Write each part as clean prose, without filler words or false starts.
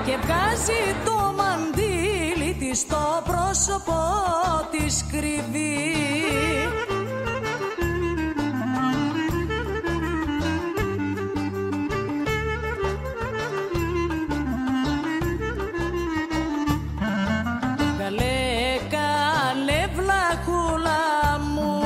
Και βγάζει το μαντίλι της στο πρόσωπο της κρυβεί. Καλέ, καλέ βλαχούλα μου,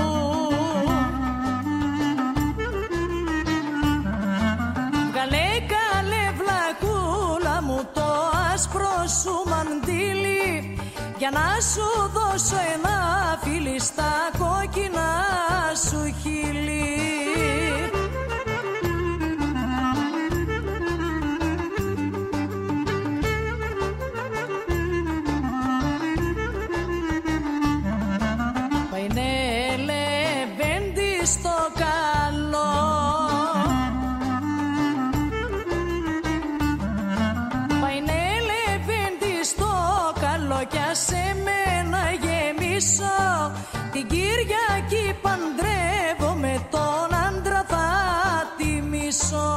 καλέ, καλέ βλαχούλα μου, το άσπρο σου μαντίλι, για να σου δώσω ένα φίλι στα κόκκινα σου χείλη. Παϊνέ λεβέντη στο καλό, παϊνέ λεβέντη στο καλό, κι άσε με να γεμίσω την Κυριακή παντρεύομαι, τον άντρα θα τιμήσω.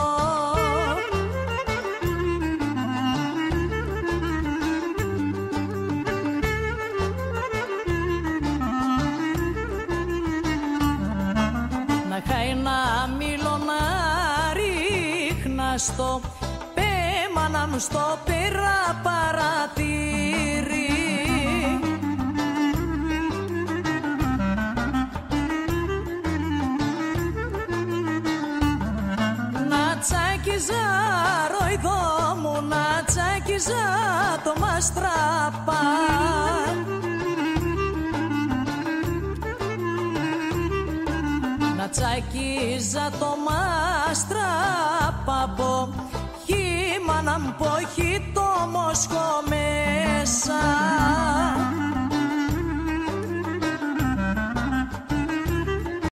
Να χάει να μήλω να ρίχνα στο πέμανα μου στο πέρα παρατήρη. Να τσάκιζα ροϊδό μου, να τσάκιζα το μαστραπά, να τσάκιζα το μαστραπά, πω χήμανα μου, πω χί το μοσχό.